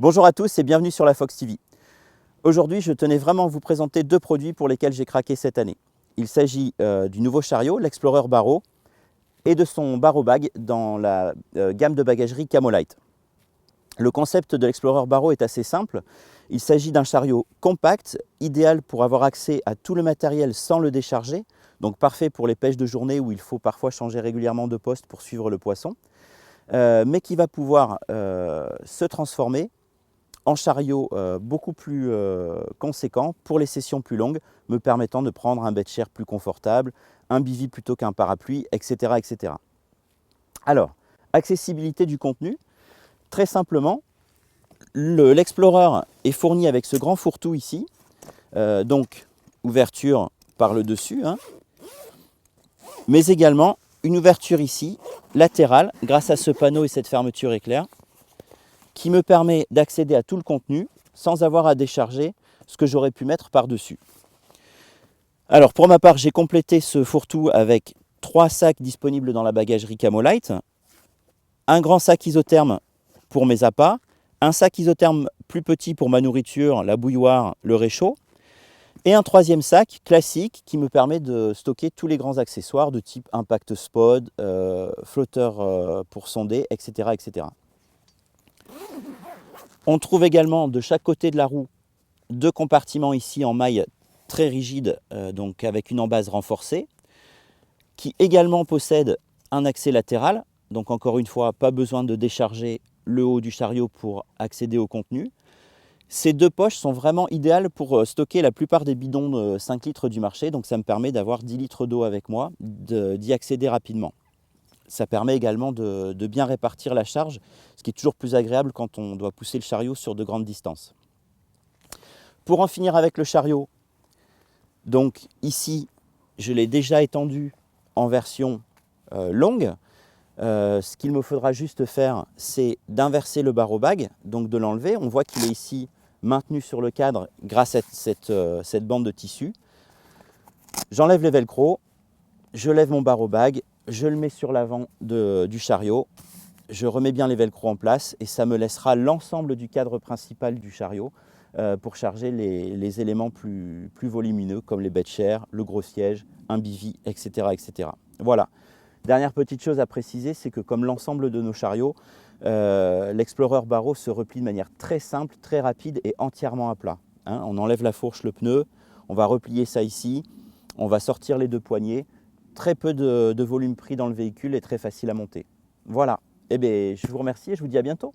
Bonjour à tous et bienvenue sur la Fox TV. Aujourd'hui, je tenais vraiment à vous présenter deux produits pour lesquels j'ai craqué cette année. Il s'agit du nouveau chariot, l'Explorer Barrow, et de son Barrow Bag dans la gamme de bagagerie Camolite. Le concept de l'Explorer Barrow est assez simple. Il s'agit d'un chariot compact, idéal pour avoir accès à tout le matériel sans le décharger, donc parfait pour les pêches de journée où il faut parfois changer régulièrement de poste pour suivre le poisson, mais qui va pouvoir se transformer en chariot beaucoup plus conséquent pour les sessions plus longues, me permettant de prendre un beach chair plus confortable, un bivy plutôt qu'un parapluie, etc., etc. Alors, accessibilité du contenu, très simplement, l'Explorer est fourni avec ce grand fourre-tout ici, donc ouverture par le dessus, mais également une ouverture ici, latérale, grâce à ce panneau et cette fermeture éclair, qui me permet d'accéder à tout le contenu sans avoir à décharger ce que j'aurais pu mettre par-dessus. Alors pour ma part, j'ai complété ce fourre-tout avec 3 sacs disponibles dans la bagagerie Camolite, un grand sac isotherme pour mes appâts, un sac isotherme plus petit pour ma nourriture, la bouilloire, le réchaud, et un troisième sac classique qui me permet de stocker tous les grands accessoires de type impact spod, flotteur pour sonder, etc., etc. On trouve également de chaque côté de la roue 2 compartiments ici en maille très rigides, donc avec une embase renforcée, qui également possèdent un accès latéral. Donc encore une fois, pas besoin de décharger le haut du chariot pour accéder au contenu. Ces 2 poches sont vraiment idéales pour stocker la plupart des bidons de 5 litres du marché, donc ça me permet d'avoir 10 litres d'eau avec moi, d'y accéder rapidement. Ça permet également de bien répartir la charge, ce qui est toujours plus agréable quand on doit pousser le chariot sur de grandes distances. Pour en finir avec le chariot, donc ici, je l'ai déjà étendu en version longue. Ce qu'il me faudra juste faire, c'est d'inverser le Barrow Bag, donc de l'enlever. On voit qu'il est ici maintenu sur le cadre grâce à cette bande de tissu. J'enlève les velcro, je lève mon Barrow Bag, je le mets sur l'avant du chariot, je remets bien les velcro en place et ça me laissera l'ensemble du cadre principal du chariot pour charger les éléments plus volumineux comme les beach chairs, le gros siège, un bivy, etc., etc. Voilà. Dernière petite chose à préciser, c'est que comme l'ensemble de nos chariots, l'Explorer Barrow se replie de manière très simple, très rapide et entièrement à plat. On enlève la fourche, le pneu, on va replier ça ici, on va sortir les 2 poignées, très peu de volume pris dans le véhicule et très facile à monter. Voilà. Eh bien, je vous remercie et je vous dis à bientôt.